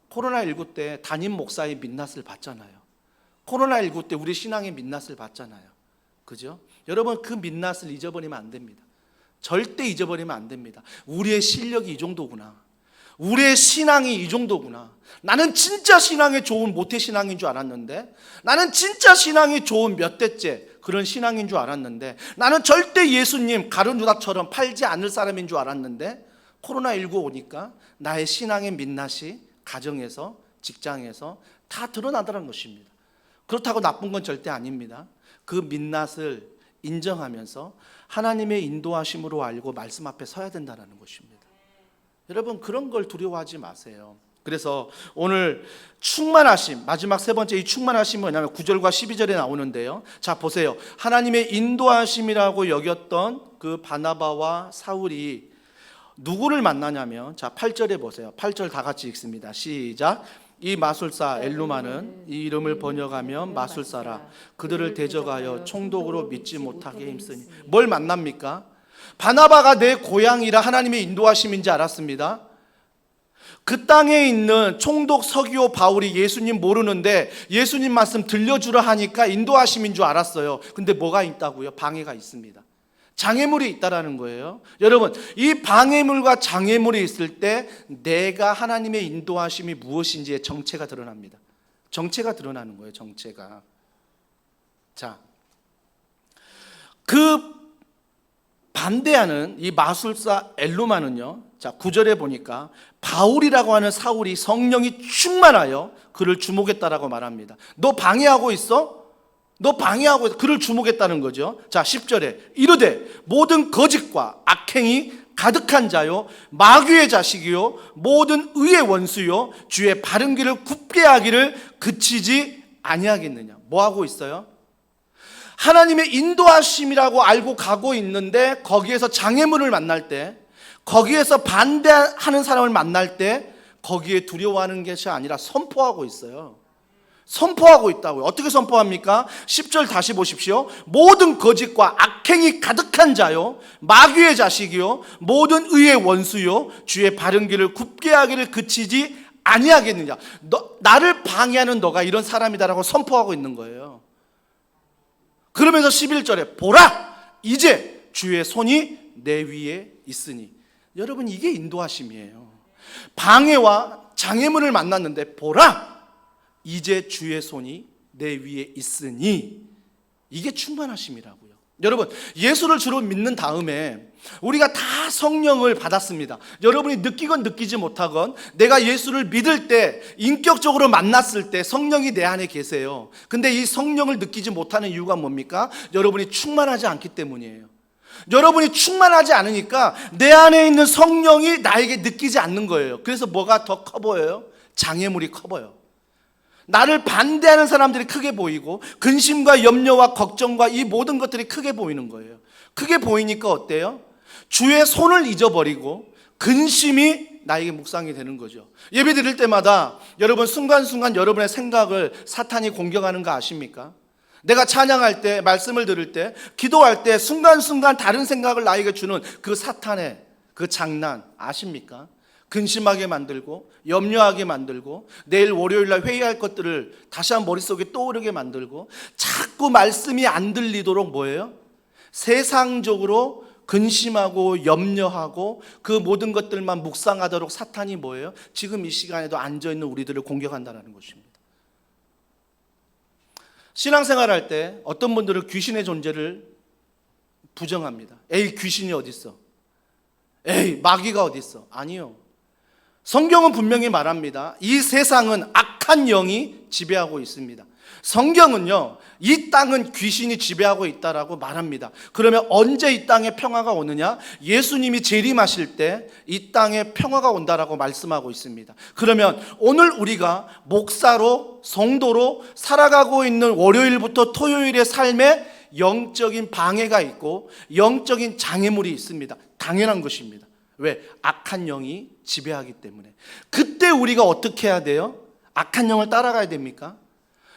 코로나19 때 담임 목사의 민낯을 봤잖아요. 코로나19 때 우리 신앙의 민낯을 봤잖아요. 그죠? 여러분, 그 민낯을 잊어버리면 안 됩니다. 절대 잊어버리면 안 됩니다. 우리의 실력이 이 정도구나. 우리의 신앙이 이 정도구나. 나는 진짜 신앙이 좋은 모태신앙인 줄 알았는데, 나는 진짜 신앙이 좋은 몇 대째 그런 신앙인 줄 알았는데, 나는 절대 예수님 가룟유다처럼 팔지 않을 사람인 줄 알았는데, 코로나19 오니까 나의 신앙의 민낯이 가정에서, 직장에서 다 드러나더라는 것입니다. 그렇다고 나쁜 건 절대 아닙니다. 그 민낯을 인정하면서 하나님의 인도하심으로 알고 말씀 앞에 서야 된다는 것입니다. 여러분, 그런 걸 두려워하지 마세요. 그래서 오늘 충만하심, 마지막 세 번째 이 충만하심이 뭐냐면 9절과 12절에 나오는데요. 자, 보세요. 하나님의 인도하심이라고 여겼던 그 바나바와 사울이 누구를 만나냐면, 자, 8절에 보세요. 8절 다 같이 읽습니다. 시작. 이 마술사 엘루마는 이 이름을 번역하면 마술사라. 그들을 대적하여 총독으로 믿지 못하게 힘쓰니. 뭘 만납니까? 바나바가 내 고향이라 하나님의 인도하심인지 알았습니다. 그 땅에 있는 총독 서기오 바울이 예수님 모르는데 예수님 말씀 들려주라 하니까 인도하심인 줄 알았어요. 근데 뭐가 있다고요? 방해가 있습니다. 장애물이 있다라는 거예요. 여러분, 이 방해물과 장애물이 있을 때 내가 하나님의 인도하심이 무엇인지의 정체가 드러납니다. 정체가 드러나는 거예요. 정체가. 자, 그 반대하는 이 마술사 엘루마는요, 자, 9절에 보니까 바울이라고 하는 사울이 성령이 충만하여 그를 주목했다라고 말합니다. 너 방해하고 있어? 너 방해하고 그를 주목했다는 거죠. 자, 10절에 이르되 모든 거짓과 악행이 가득한 자요 마귀의 자식이요 모든 의의 원수요 주의 바른 길을 굽게 하기를 그치지 아니하겠느냐. 뭐 하고 있어요? 하나님의 인도하심이라고 알고 가고 있는데 거기에서 장애물을 만날 때, 거기에서 반대하는 사람을 만날 때 거기에 두려워하는 것이 아니라 선포하고 있어요. 선포하고 있다고요. 어떻게 선포합니까? 10절 다시 보십시오. 모든 거짓과 악행이 가득한 자요 마귀의 자식이요 모든 의의 원수요 주의 바른 길을 굽게 하기를 그치지 아니하겠느냐. 나를 방해하는 너가 이런 사람이다라고 선포하고 있는 거예요. 그러면서 11절에 보라 이제 주의 손이 내 위에 있으니. 여러분, 이게 인도하심이에요. 방해와 장애물을 만났는데 보라 이제 주의 손이 내 위에 있으니. 이게 충만하심이라고요. 여러분, 예수를 주로 믿는 다음에 우리가 다 성령을 받았습니다. 여러분이 느끼건 느끼지 못하건 내가 예수를 믿을 때, 인격적으로 만났을 때 성령이 내 안에 계세요. 근데 이 성령을 느끼지 못하는 이유가 뭡니까? 여러분이 충만하지 않기 때문이에요. 여러분이 충만하지 않으니까 내 안에 있는 성령이 나에게 느끼지 않는 거예요. 그래서 뭐가 더 커 보여요? 장애물이 커 보여. 나를 반대하는 사람들이 크게 보이고 근심과 염려와 걱정과 이 모든 것들이 크게 보이는 거예요. 크게 보이니까 어때요? 주의 손을 잊어버리고 근심이 나에게 묵상이 되는 거죠. 예배 드릴 때마다 여러분 순간순간 여러분의 생각을 사탄이 공격하는 거 아십니까? 내가 찬양할 때, 말씀을 들을 때, 기도할 때 순간순간 다른 생각을 나에게 주는 그 사탄의 그 장난 아십니까? 근심하게 만들고 염려하게 만들고 내일 월요일날 회의할 것들을 다시 한번 머릿속에 떠오르게 만들고 자꾸 말씀이 안 들리도록 뭐예요? 세상적으로 근심하고 염려하고 그 모든 것들만 묵상하도록 사탄이 뭐예요? 지금 이 시간에도 앉아있는 우리들을 공격한다는 것입니다. 신앙생활할 때 어떤 분들은 귀신의 존재를 부정합니다. 에이, 귀신이 어디 있어? 에이, 마귀가 어디 있어? 아니요. 성경은 분명히 말합니다. 이 세상은 악한 영이 지배하고 있습니다. 성경은요, 이 땅은 귀신이 지배하고 있다라고 말합니다. 그러면 언제 이 땅에 평화가 오느냐? 예수님이 재림하실 때 이 땅에 평화가 온다라고 말씀하고 있습니다. 그러면 오늘 우리가 목사로, 성도로 살아가고 있는 월요일부터 토요일의 삶에 영적인 방해가 있고 영적인 장애물이 있습니다. 당연한 것입니다. 왜? 악한 영이 지배하기 때문에. 그때 우리가 어떻게 해야 돼요? 악한 영을 따라가야 됩니까?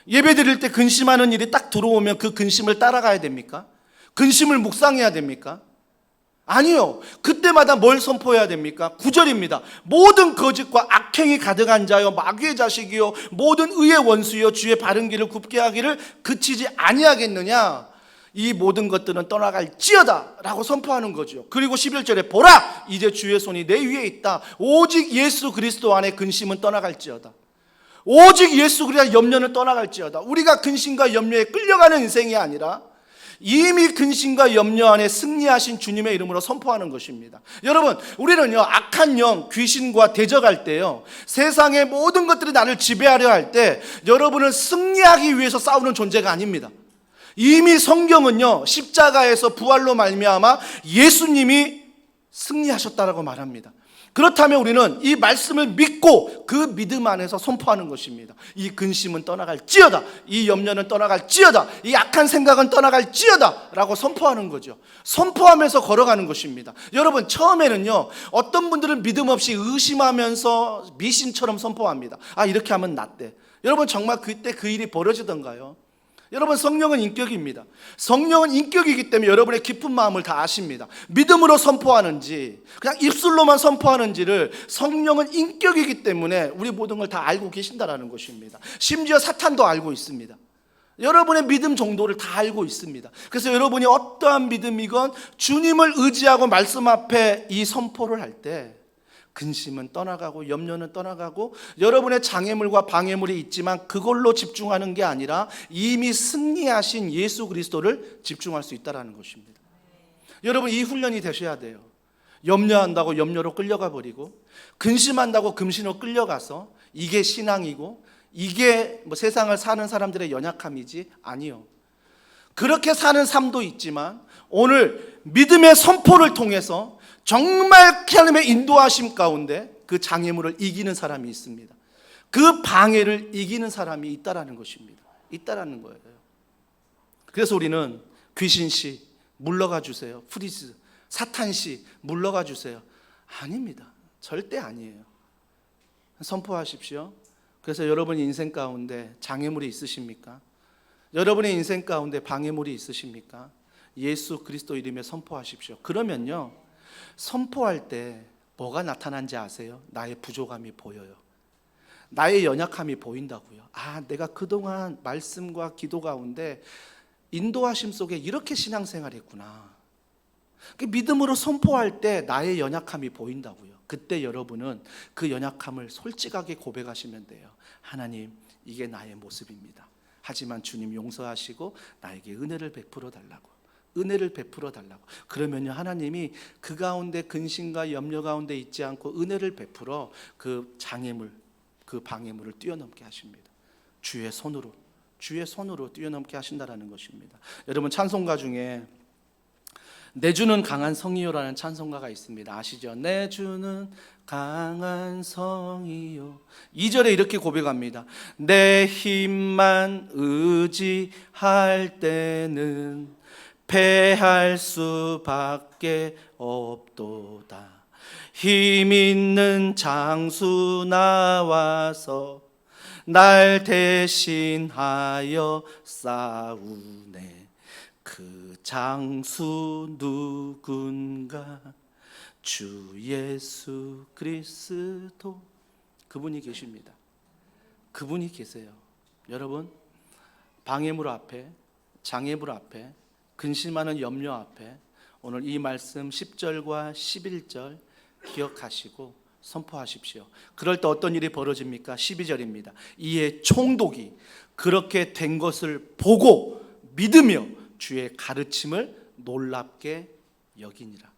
예배 드릴 때 근심하는 일이 딱 들어오면 그 근심을 따라가야 됩니까? 근심을 묵상해야 됩니까? 아니요. 그때마다 뭘 선포해야 됩니까? 9절입니다. 모든 거짓과 악행이 가득한 자여 마귀의 자식이요 모든 의의 원수여 주의 바른 길을 굽게 하기를 그치지 아니하겠느냐? 이 모든 것들은 떠나갈지어다 라고 선포하는 거죠. 그리고 11절에 보라 이제 주의 손이 내 위에 있다. 오직 예수 그리스도 안에 근심은 떠나갈지어다. 오직 예수 그리스도 염려는 떠나갈지어다. 우리가 근심과 염려에 끌려가는 인생이 아니라 이미 근심과 염려 안에 승리하신 주님의 이름으로 선포하는 것입니다. 여러분, 우리는요 악한 영, 귀신과 대적할 때요 세상의 모든 것들이 나를 지배하려 할 때 여러분은 승리하기 위해서 싸우는 존재가 아닙니다. 이미 성경은요 십자가에서 부활로 말미암아 예수님이 승리하셨다라고 말합니다. 그렇다면 우리는 이 말씀을 믿고 그 믿음 안에서 선포하는 것입니다. 이 근심은 떠나갈지어다. 이 염려는 떠나갈지어다. 이 악한 생각은 떠나갈지어다 라고 선포하는 거죠. 선포하면서 걸어가는 것입니다. 여러분, 처음에는요 어떤 분들은 믿음 없이 의심하면서 미신처럼 선포합니다. 아, 이렇게 하면 낫대. 여러분, 정말 그때 그 일이 벌어지던가요? 여러분, 성령은 인격입니다. 성령은 인격이기 때문에 여러분의 깊은 마음을 다 아십니다. 믿음으로 선포하는지 그냥 입술로만 선포하는지를 성령은 인격이기 때문에 우리 모든 걸 다 알고 계신다라는 것입니다. 심지어 사탄도 알고 있습니다. 여러분의 믿음 정도를 다 알고 있습니다. 그래서 여러분이 어떠한 믿음이건 주님을 의지하고 말씀 앞에 이 선포를 할 때 근심은 떠나가고 염려는 떠나가고 여러분의 장애물과 방해물이 있지만 그걸로 집중하는 게 아니라 이미 승리하신 예수 그리스도를 집중할 수 있다는 것입니다. 여러분, 이 훈련이 되셔야 돼요. 염려한다고 염려로 끌려가 버리고 근심한다고 근심으로 끌려가서 이게 신앙이고 이게 뭐 세상을 사는 사람들의 연약함이지? 아니요. 그렇게 사는 삶도 있지만 오늘 믿음의 선포를 통해서 정말 하나님의 인도하심 가운데 그 장애물을 이기는 사람이 있습니다. 그 방해를 이기는 사람이 있다라는 것입니다. 있다라는 거예요. 그래서 우리는 귀신씨 물러가 주세요. 프리즈 사탄씨 물러가 주세요. 아닙니다. 절대 아니에요. 선포하십시오. 그래서 여러분 인생 가운데 장애물이 있으십니까? 여러분의 인생 가운데 방해물이 있으십니까? 예수 그리스도 이름에 선포하십시오. 그러면요 선포할 때 뭐가 나타난지 아세요? 나의 부족함이 보여요. 나의 연약함이 보인다고요. 아, 내가 그동안 말씀과 기도 가운데 인도하심 속에 이렇게 신앙생활 했구나. 믿음으로 선포할 때 나의 연약함이 보인다고요. 그때 여러분은 그 연약함을 솔직하게 고백하시면 돼요. 하나님, 이게 나의 모습입니다. 하지만 주님 용서하시고 나에게 은혜를 베풀어 달라고. 은혜를 베풀어 달라고. 그러면요 하나님이 그 가운데 근심과 염려 가운데 있지 않고 은혜를 베풀어 그 장애물, 그 방해물을 뛰어넘게 하십니다. 주의 손으로 뛰어넘게 하신다라는 것입니다. 여러분, 찬송가 중에 내 주는 강한 성이요라는 찬송가가 있습니다. 아시죠? 내 주는 강한 성이요. 2절에 이렇게 고백합니다. 내 힘만 의지할 때는 패할 수밖에 없도다. 힘 있는 장수 나와서 날 대신하여 싸우네. 그 장수 누군가? 주 예수 그리스도. 그분이 계십니다. 그분이 계세요. 여러분, 방해물 앞에, 장애물 앞에, 근심하는 염려 앞에 오늘 이 말씀 10절과 11절 기억하시고 선포하십시오. 그럴 때 어떤 일이 벌어집니까? 12절입니다. 이에 총독이 그렇게 된 것을 보고 믿으며 주의 가르침을 놀랍게 여기니라.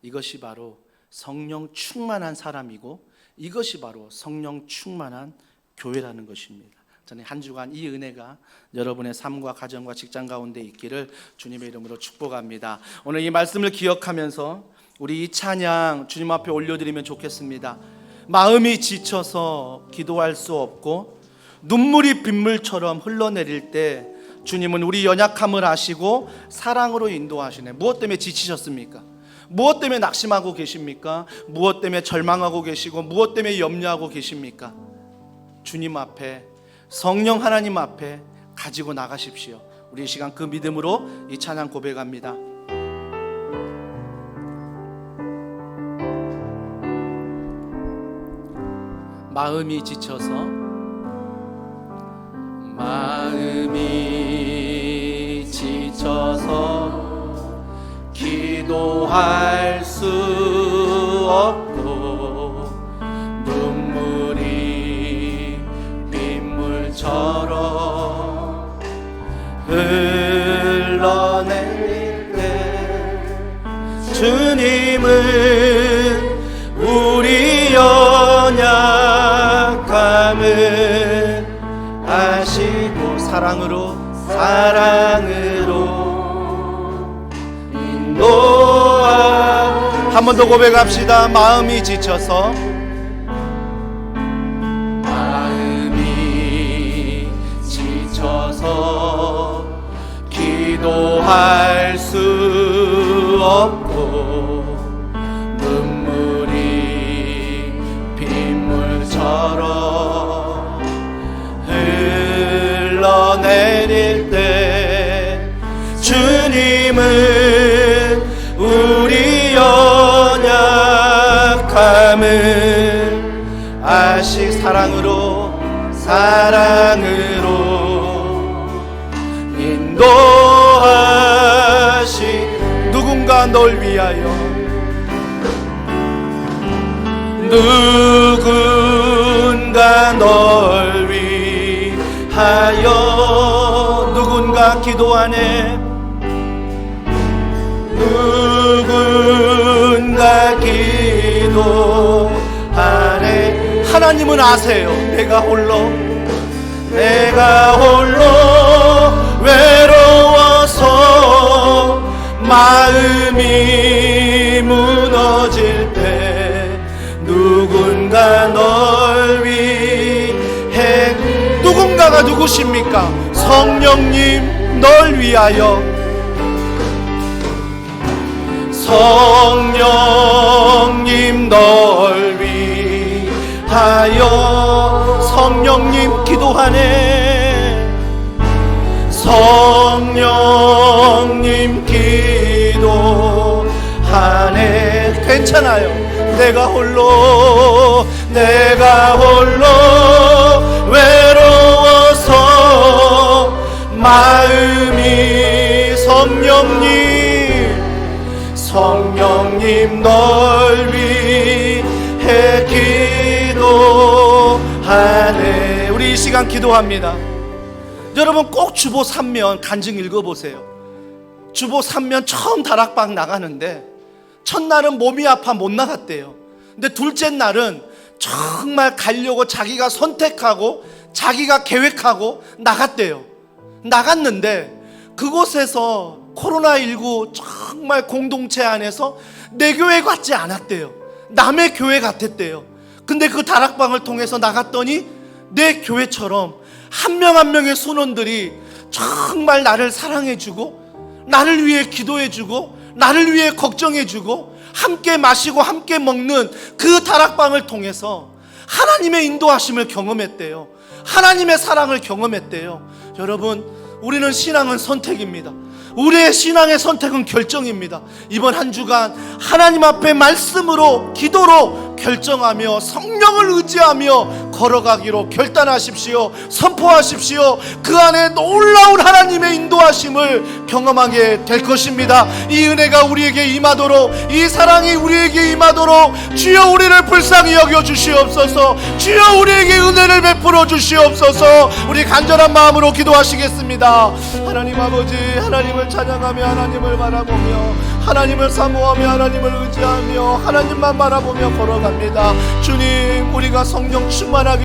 이것이 바로 성령 충만한 사람이고 이것이 바로 성령 충만한 교회라는 것입니다. 저는 한 주간 이 은혜가 여러분의 삶과 가정과 직장 가운데 있기를 주님의 이름으로 축복합니다. 오늘 이 말씀을 기억하면서 우리 이 찬양 주님 앞에 올려드리면 좋겠습니다. 마음이 지쳐서 기도할 수 없고 눈물이 빗물처럼 흘러내릴 때 주님은 우리 연약함을 아시고 사랑으로 인도하시네. 무엇 때문에 지치셨습니까? 무엇 때문에 낙심하고 계십니까? 무엇 때문에 절망하고 계시고 무엇 때문에 염려하고 계십니까? 주님 앞에, 성령 하나님 앞에 가지고 나가십시오. 우리 이 시간 그 믿음으로 이 찬양 고백합니다. 마음이 지쳐서, 마음이 지쳐서 기도할 수 없고 눈물이 빗물처럼 흘러내릴 때 주님은 우리 연약함을 아시고 사랑으로 한 번 더 고백합시다. 마음이 지쳐서, 마음이 지쳐서 기도할 수 없고 눈물이 빗물처럼 흘러내릴 때 주님은 우리 연약함을 아시 사랑으로 인도하시 누군가 널 위하여 누군가 널 위하여 누군가 기도하네 누군가 기도하네 하나님은 아세요. 내가 홀로 외로워서 마음이 무너질 때 누군가 널 위해 누군가가 누구십니까? 성령님 널 위하여 성령님 널 위하여 성령님 기도하네 성령님 기도하네 괜찮아요. 내가 홀로 외로워서 마음이 성령님 널 위해 기도하네. 우리 이 시간 기도합니다. 여러분 꼭 주보 3면 간증 읽어보세요. 주보 3면 처음 다락방 나가는데 첫날은 몸이 아파 못 나갔대요. 근데 둘째 날은 정말 가려고 자기가 선택하고 자기가 계획하고 나갔대요. 나갔는데 그곳에서 코로나19 정말 공동체 안에서 내 교회 같지 않았대요. 남의 교회 같았대요. 근데 그 다락방을 통해서 나갔더니 내 교회처럼 한 명 한 명의 순원들이 정말 나를 사랑해주고 나를 위해 기도해주고 나를 위해 걱정해주고 함께 마시고 함께 먹는 그 다락방을 통해서 하나님의 인도하심을 경험했대요. 하나님의 사랑을 경험했대요. 여러분, 우리는 신앙은 선택입니다. 우리의 신앙의 선택은 결정입니다. 이번 한 주간 하나님 앞에 말씀으로 기도로 결정하며 성령을 의지하며 걸어가기로 결단하십시오. 선포하십시오. 그 안에 놀라운 하나님의 인도하심을 경험하게 될 것입니다. 이 은혜가 우리에게 임하도록, 이 사랑이 우리에게 임하도록 주여 우리를 불쌍히 여겨 주시옵소서. 주여 우리에게 은혜를 베풀어 주시옵소서. 우리 간절한 마음으로 기도하시겠습니다. 하나님 아버지, 하나님을 찬양하며 하나님을 바라보며 하나님을 사모하며 하나님을 의지하며 하나님만 바라보며 걸어갑니다. 주님, 우리가 성령 충만하게